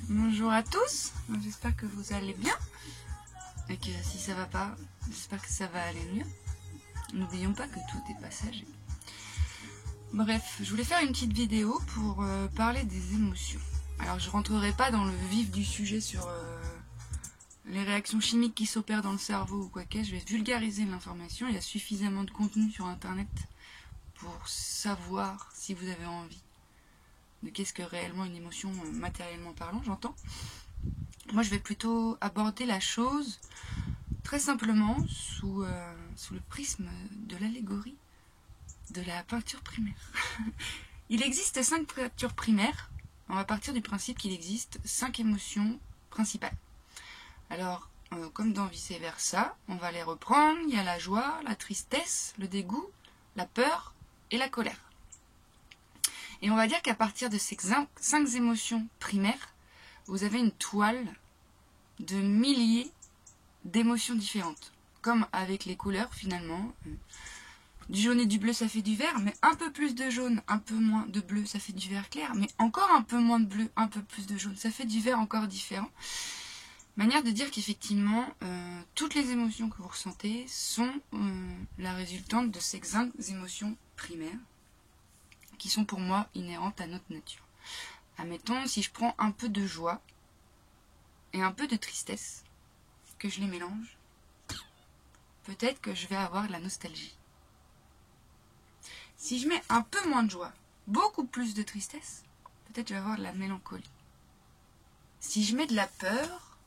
Bonjour à tous, j'espère que vous allez bien et que si ça va pas, j'espère que ça va aller mieux. N'oublions pas que tout est passager. Bref, je voulais faire une petite vidéo pour parler des émotions. Alors je rentrerai pas dans le vif du sujet sur les réactions chimiques qui s'opèrent dans le cerveau ou quoi que, je vais vulgariser l'information. Il y a suffisamment de contenu sur internet pour savoir si vous avez envie de qu'est-ce que réellement une émotion matériellement parlant, j'entends. Moi je vais plutôt aborder la chose très simplement sous le prisme de l'allégorie de la peinture primaire. Il existe 5 peintures primaires. On va partir du principe qu'il existe 5 émotions principales. Alors, comme dans vice versa, on va les reprendre. Il y a la joie, la tristesse, le dégoût, la peur et la colère. Et on va dire qu'à partir de ces 5 émotions primaires, vous avez une toile de milliers d'émotions différentes. Comme avec les couleurs finalement. Du jaune et du bleu, ça fait du vert, mais un peu plus de jaune, un peu moins de bleu, ça fait du vert clair, mais encore un peu moins de bleu, un peu plus de jaune, ça fait du vert encore différent. Manière de dire qu'effectivement, toutes les émotions que vous ressentez sont la résultante de ces 5 émotions primaires, qui sont pour moi inhérentes à notre nature. Admettons, si je prends un peu de joie et un peu de tristesse, que je les mélange, peut-être que je vais avoir de la nostalgie. Si je mets un peu moins de joie, beaucoup plus de tristesse, peut-être que je vais avoir de la mélancolie. Si je mets de la peur,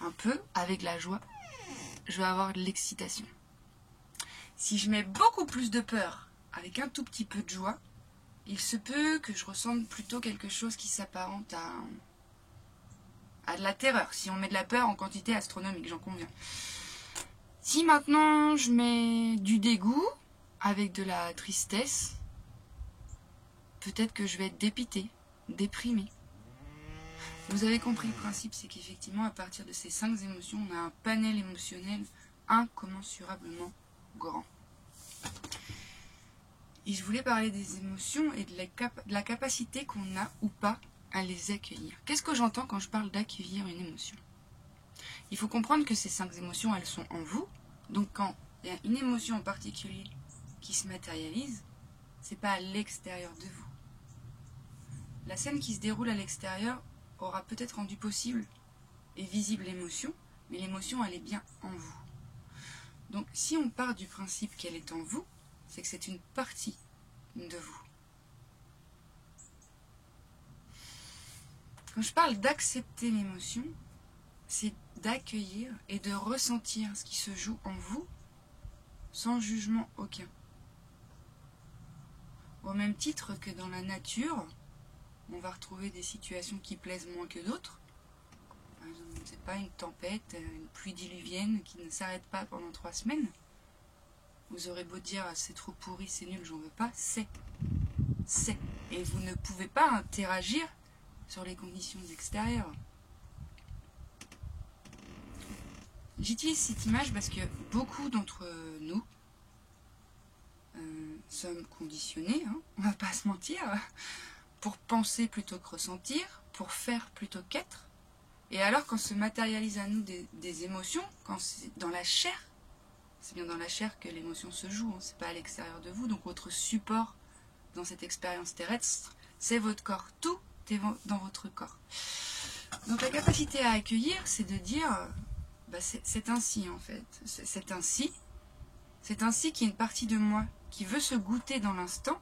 un peu, avec la joie, je vais avoir de l'excitation. Si je mets beaucoup plus de peur, avec un tout petit peu de joie, il se peut que je ressente plutôt quelque chose qui s'apparente à de la terreur, si on met de la peur en quantité astronomique, j'en conviens. Si maintenant je mets du dégoût, avec de la tristesse, peut-être que je vais être dépité, déprimé. Vous avez compris le principe, c'est qu'effectivement, à partir de ces 5 émotions, on a un panel émotionnel incommensurablement grand. Et je voulais parler des émotions et de la capacité qu'on a ou pas à les accueillir. Qu'est-ce que j'entends quand je parle d'accueillir une émotion? Il faut comprendre que ces 5 émotions, elles sont en vous. Donc quand il y a une émotion en particulier qui se matérialise, c'est pas à l'extérieur de vous. La scène qui se déroule à l'extérieur aura peut-être rendu possible et visible l'émotion, mais l'émotion elle est bien en vous. Donc si on part du principe qu'elle est en vous, c'est que c'est une partie de vous. Quand je parle d'accepter l'émotion, c'est d'accueillir et de ressentir ce qui se joue en vous sans jugement aucun. Au même titre que dans la nature, on va retrouver des situations qui plaisent moins que d'autres. Par exemple, c'est pas une tempête, une pluie diluvienne qui ne s'arrête pas pendant 3 semaines. Vous aurez beau dire c'est trop pourri, c'est nul, j'en veux pas, c'est. Et vous ne pouvez pas interagir sur les conditions extérieures. J'utilise cette image parce que beaucoup d'entre nous sommes conditionnés, on va pas se mentir, pour penser plutôt que ressentir, pour faire plutôt qu'être. Et alors quand se matérialise à nous des émotions, quand c'est dans la chair, c'est bien dans la chair que l'émotion se joue, c'est pas à l'extérieur de vous, donc votre support dans cette expérience terrestre, c'est votre corps, tout est dans votre corps. Donc la capacité à accueillir, c'est de dire, c'est ainsi en fait, c'est ainsi qu'il y a une partie de moi qui veut se goûter dans l'instant,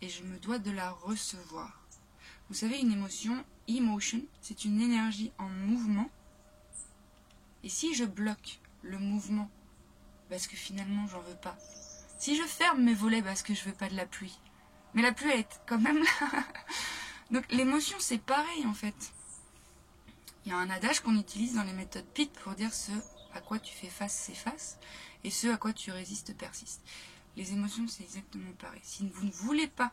et je me dois de la recevoir. Vous savez, une émotion, emotion, c'est une énergie en mouvement. Et si je bloque le mouvement, parce que finalement j'en veux pas. Si je ferme mes volets parce que je veux pas de la pluie, mais la pluie est quand même là. Donc l'émotion c'est pareil en fait. Il y a un adage qu'on utilise dans les méthodes PIT pour dire ce à quoi tu fais face s'efface et ce à quoi tu résistes persiste. Les émotions c'est exactement pareil. Si vous ne voulez pas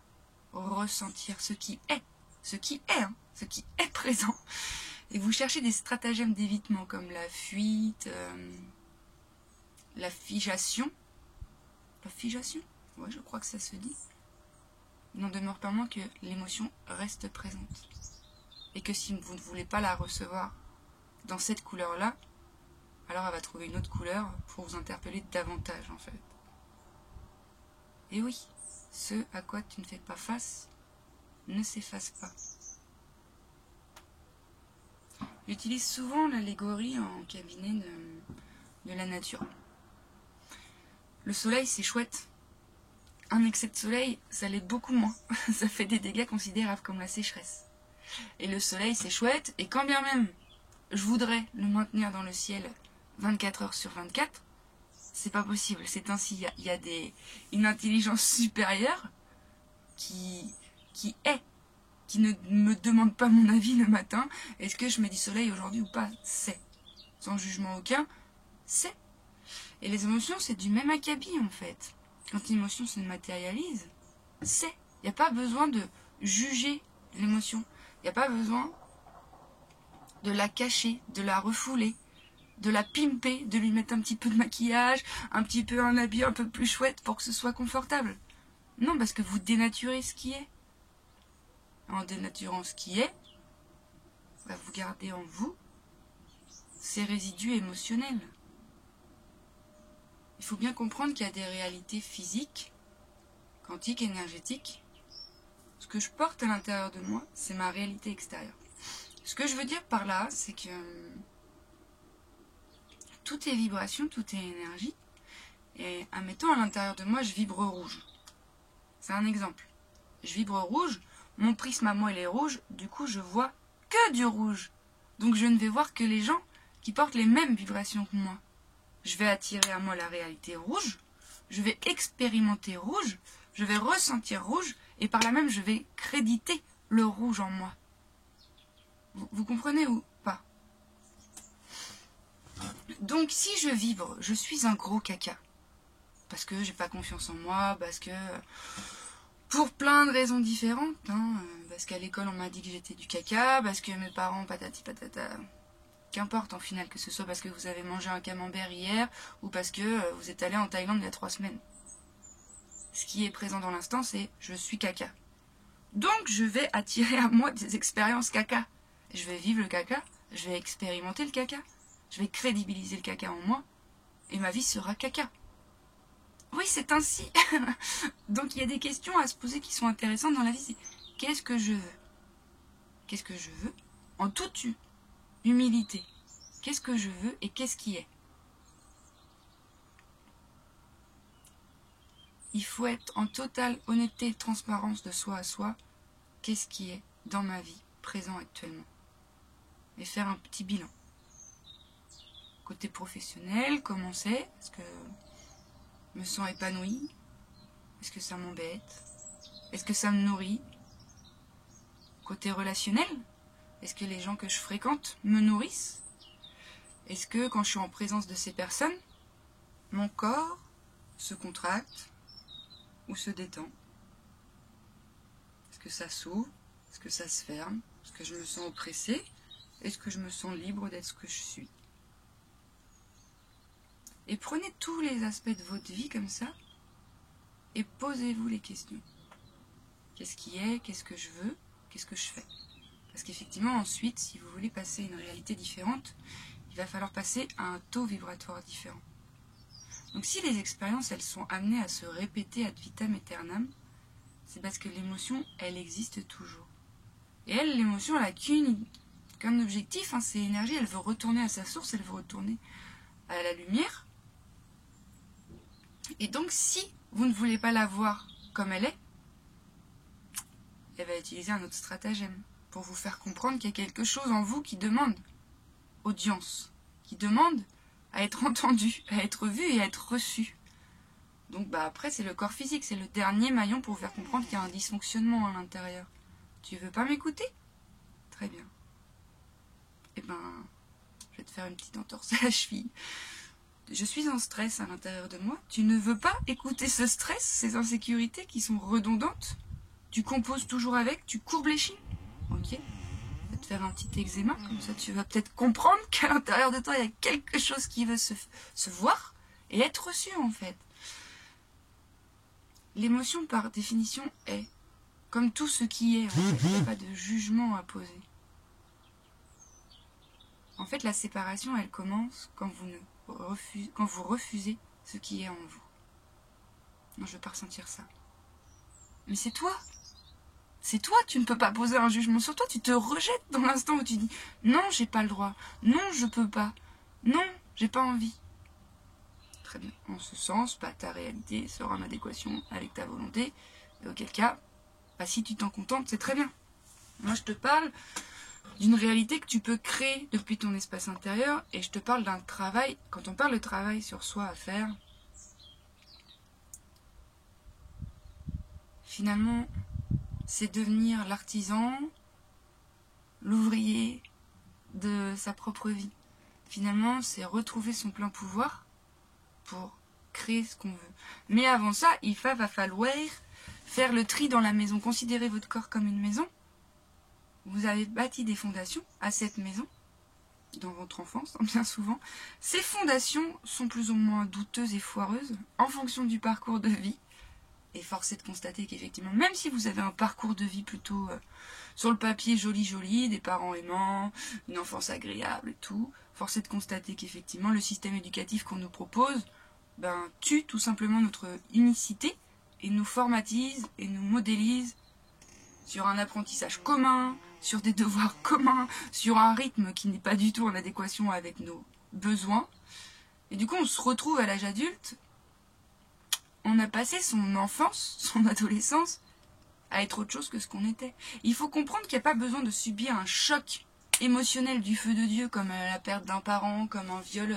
ressentir ce qui est présent, et vous cherchez des stratagèmes d'évitement comme la fuite, la figation, ouais je crois que ça se dit, il n'en demeure pas moins que l'émotion reste présente. Et que si vous ne voulez pas la recevoir dans cette couleur-là, alors elle va trouver une autre couleur pour vous interpeller davantage en fait. Et oui, ce à quoi tu ne fais pas face ne s'efface pas. J'utilise souvent l'allégorie en cabinet de la nature. Le soleil, c'est chouette. Un excès de soleil, ça l'est beaucoup moins. Ça fait des dégâts considérables comme la sécheresse. Et le soleil, c'est chouette, et quand bien même je voudrais le maintenir dans le ciel 24 heures sur 24, c'est pas possible. C'est ainsi, il y a une intelligence supérieure qui ne me demande pas mon avis le matin. Est-ce que je mets du soleil aujourd'hui ou pas? C'est. Sans jugement aucun, c'est. Et les émotions, c'est du même acabit en fait. Quand une émotion se matérialise, c'est. Il n'y a pas besoin de juger l'émotion. Il n'y a pas besoin de la cacher, de la refouler, de la pimper, de lui mettre un petit peu de maquillage, un petit peu un habit un peu plus chouette pour que ce soit confortable. Non, parce que vous dénaturez ce qui est. En dénaturant ce qui est, vous gardez en vous ces résidus émotionnels. Il faut bien comprendre qu'il y a des réalités physiques, quantiques, énergétiques. Ce que je porte à l'intérieur de moi, c'est ma réalité extérieure. Ce que je veux dire par là, c'est que tout est vibration, tout est énergie. Et admettons, à l'intérieur de moi, je vibre rouge. C'est un exemple. Je vibre rouge, mon prisme à moi il est rouge, du coup je vois que du rouge. Donc je ne vais voir que les gens qui portent les mêmes vibrations que moi. Je vais attirer à moi la réalité rouge, je vais expérimenter rouge, je vais ressentir rouge, et par là même je vais créditer le rouge en moi. Vous comprenez ou pas? Donc si je vibre, je suis un gros caca. Parce que j'ai pas confiance en moi, parce que... pour plein de raisons différentes, parce qu'à l'école on m'a dit que j'étais du caca, parce que mes parents patati patata... Qu'importe en final, que ce soit parce que vous avez mangé un camembert hier ou parce que vous êtes allé en Thaïlande il y a 3 semaines. Ce qui est présent dans l'instant, c'est je suis caca. Donc je vais attirer à moi des expériences caca. Je vais vivre le caca, je vais expérimenter le caca, je vais crédibiliser le caca en moi et ma vie sera caca. Oui, c'est ainsi. Donc il y a des questions à se poser qui sont intéressantes dans la vie. C'est qu'est-ce que je veux? Qu'est-ce que je veux? En toute humilité. Qu'est-ce que je veux et qu'est-ce qui est? Il faut être en totale honnêteté et transparence de soi à soi. Qu'est-ce qui est dans ma vie, présent actuellement? Et faire un petit bilan. Côté professionnel, comment c'est? Est-ce que je me sens épanouie? Est-ce que ça m'embête? Est-ce que ça me nourrit? Côté relationnel, est-ce que les gens que je fréquente me nourrissent? Est-ce que quand je suis en présence de ces personnes, mon corps se contracte ou se détend? Est-ce que ça s'ouvre? Est-ce que ça se ferme? Est-ce que je me sens oppressée? Est-ce que je me sens libre d'être ce que je suis? Et prenez tous les aspects de votre vie comme ça et posez-vous les questions. Qu'est-ce qui est? Qu'est-ce que je veux? Qu'est-ce que je fais? Parce qu'effectivement, ensuite, si vous voulez passer à une réalité différente, il va falloir passer à un taux vibratoire différent. Donc si les expériences, elles sont amenées à se répéter ad vitam aeternam, c'est parce que l'émotion, elle existe toujours. Et elle, l'émotion, elle a qu'un objectif, c'est l'énergie, elle veut retourner à sa source, elle veut retourner à la lumière. Et donc, si vous ne voulez pas la voir comme elle est, elle va utiliser un autre stratagème pour vous faire comprendre qu'il y a quelque chose en vous qui demande audience, qui demande à être entendu, à être vu et à être reçu. Donc après, c'est le corps physique, c'est le dernier maillon pour vous faire comprendre qu'il y a un dysfonctionnement à l'intérieur. Tu veux pas m'écouter? Très bien. Eh ben, je vais te faire une petite entorse à la cheville. Je suis en stress à l'intérieur de moi. Tu ne veux pas écouter ce stress, ces insécurités qui sont redondantes? Tu composes toujours avec, tu courbes les chines? Ok. Je vais te faire un petit eczéma, comme ça tu vas peut-être comprendre qu'à l'intérieur de toi, il y a quelque chose qui veut se voir et être reçu en fait. L'émotion, par définition, est. Comme tout ce qui est, en fait, il n'y a pas de jugement à poser. En fait, la séparation, elle commence quand vous refusez ce qui est en vous. Non, je veux pas ressentir ça. Mais c'est toi. C'est toi, tu ne peux pas poser un jugement sur toi. Tu te rejettes dans l'instant où tu dis « Non, j'ai pas le droit. Non, je peux pas. Non, j'ai pas envie. » Très bien. En ce sens, ta réalité sera en adéquation avec ta volonté. Et auquel cas, si tu t'en contentes, c'est très bien. Moi, je te parle d'une réalité que tu peux créer depuis ton espace intérieur. Et je te parle d'un travail. Quand on parle de travail sur soi à faire, finalement, c'est devenir l'artisan, l'ouvrier de sa propre vie. Finalement, c'est retrouver son plein pouvoir pour créer ce qu'on veut. Mais avant ça, il va falloir faire le tri dans la maison. Considérez votre corps comme une maison. Vous avez bâti des fondations à cette maison, dans votre enfance, bien souvent. Ces fondations sont plus ou moins douteuses et foireuses en fonction du parcours de vie. Et force est de constater qu'effectivement, même si vous avez un parcours de vie plutôt sur le papier joli, des parents aimants, une enfance agréable et tout, force est de constater qu'effectivement, le système éducatif qu'on nous propose tue tout simplement notre unicité et nous formatise et nous modélise sur un apprentissage commun, sur des devoirs communs, sur un rythme qui n'est pas du tout en adéquation avec nos besoins. Et du coup, on se retrouve à l'âge adulte. On a passé son enfance, son adolescence, à être autre chose que ce qu'on était. Il faut comprendre qu'il n'y a pas besoin de subir un choc émotionnel du feu de Dieu, comme la perte d'un parent, comme un viol,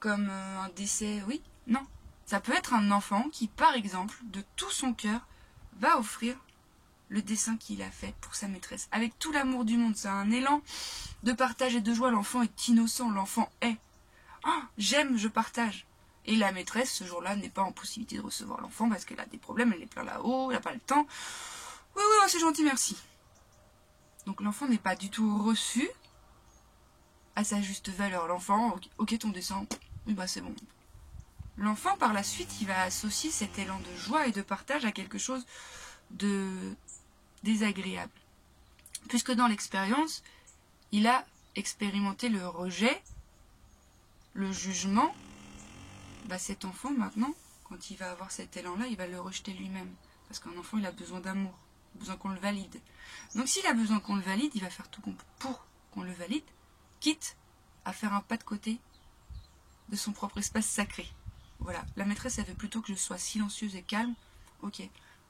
comme un décès. Oui, non. Ça peut être un enfant qui, par exemple, de tout son cœur, va offrir le dessin qu'il a fait pour sa maîtresse. Avec tout l'amour du monde, c'est un élan de partage et de joie. L'enfant est innocent, l'enfant est. Oh, j'aime, je partage. Et la maîtresse, ce jour-là, n'est pas en possibilité de recevoir l'enfant parce qu'elle a des problèmes, elle est plein là-haut, elle n'a pas le temps. Oui, c'est gentil, merci. Donc l'enfant n'est pas du tout reçu à sa juste valeur. L'enfant, ok, ton dessin, oui, c'est bon. L'enfant, par la suite, il va associer cet élan de joie et de partage à quelque chose de désagréable. Puisque dans l'expérience, il a expérimenté le rejet, le jugement. Cet enfant, maintenant, quand il va avoir cet élan-là, il va le rejeter lui-même. Parce qu'un enfant, il a besoin d'amour, il a besoin qu'on le valide. Donc s'il a besoin qu'on le valide, il va faire tout pour qu'on le valide, quitte à faire un pas de côté de son propre espace sacré. Voilà, la maîtresse, elle veut plutôt que je sois silencieuse et calme. Ok,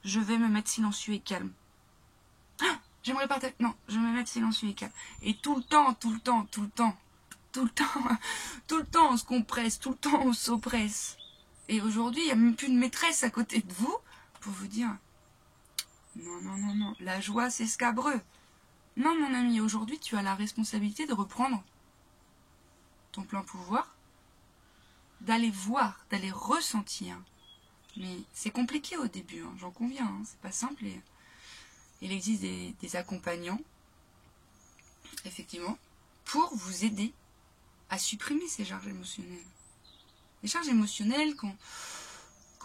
je vais me mettre silencieux et calme. Ah, j'aimerais partager... Non, je vais me mettre silencieux et calme. Et tout le temps, on se compresse, tout le temps, on s'oppresse. Et aujourd'hui, il n'y a même plus de maîtresse à côté de vous pour vous dire non, la joie, c'est scabreux. Non, mon ami, aujourd'hui, tu as la responsabilité de reprendre ton plein pouvoir, d'aller voir, d'aller ressentir. Mais c'est compliqué au début, j'en conviens, c'est pas simple. Et il existe des accompagnants, effectivement, pour vous aider à supprimer ces charges émotionnelles. Les charges émotionnelles qui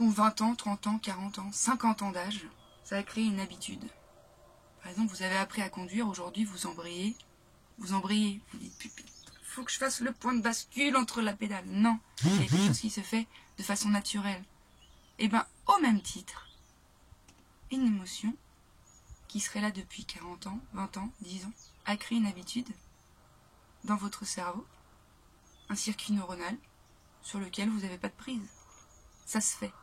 ont 20 ans, 30 ans, 40 ans, 50 ans d'âge, ça va créer une habitude. Par exemple, vous avez appris à conduire, aujourd'hui vous embrayez, vous dites, faut que je fasse le point de bascule entre la pédale. Non, il y a quelque chose qui se fait de façon naturelle. Et au même titre, une émotion qui serait là depuis 40 ans, 20 ans, 10 ans, a créé une habitude dans votre cerveau, un circuit neuronal sur lequel vous n'avez pas de prise. Ça se fait.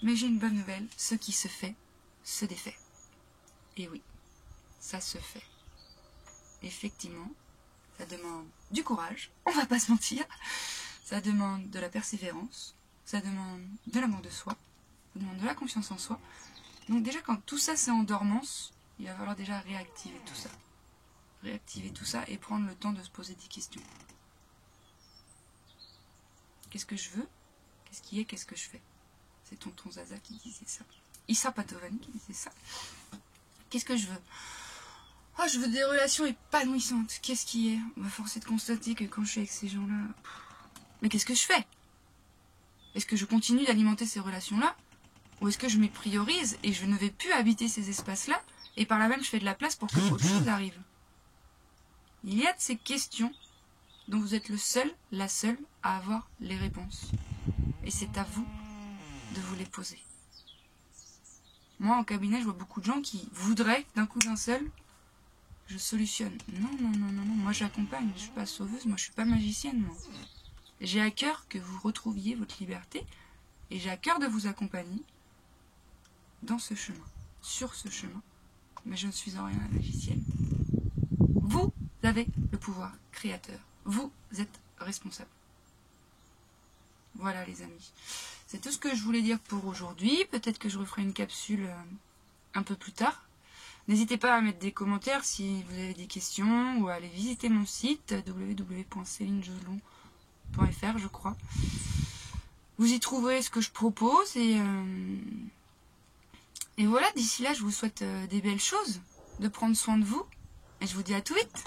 Mais j'ai une bonne nouvelle, ce qui se fait, se défait. Et oui, ça se fait. Effectivement, ça demande du courage, on va pas se mentir, ça demande de la persévérance, ça demande de l'amour de soi, ça demande de la confiance en soi. Donc déjà, quand tout ça c'est en dormance, il va falloir déjà réactiver tout ça. Réactiver tout ça et prendre le temps de se poser des questions. Qu'est-ce que je veux? Qu'est-ce qui est? Qu'est-ce que je fais? C'est tonton Zaza qui disait ça. Issa Patovani qui disait ça. Qu'est-ce que je veux? Oh, je veux des relations épanouissantes. Qu'est-ce qui est? Force est de constater que quand je suis avec ces gens-là... Mais qu'est-ce que je fais? Est-ce que je continue d'alimenter ces relations-là? Ou est-ce que je me priorise et je ne vais plus habiter ces espaces-là et par là même je fais de la place pour que autre chose arrive? Il y a de ces questions dont vous êtes le seul, la seule à avoir les réponses. Et c'est à vous de vous les poser. Moi, en cabinet, je vois beaucoup de gens qui voudraient, d'un coup d'un seul, je solutionne. Non, non, non, non, non. Moi, j'accompagne. Je suis pas sauveuse. Moi, je suis pas magicienne, moi. J'ai à cœur que vous retrouviez votre liberté et j'ai à cœur de vous accompagner dans ce chemin, sur ce chemin. Mais je ne suis en rien la magicienne. Vous avez le pouvoir créateur. Vous êtes responsable. Voilà, les amis. C'est tout ce que je voulais dire pour aujourd'hui. Peut-être que je referai une capsule un peu plus tard. N'hésitez pas à mettre des commentaires si vous avez des questions ou à aller visiter mon site www.celinejoslon.fr, je crois. Vous y trouverez ce que je propose et voilà, d'ici là, je vous souhaite des belles choses, de prendre soin de vous et je vous dis à tout vite.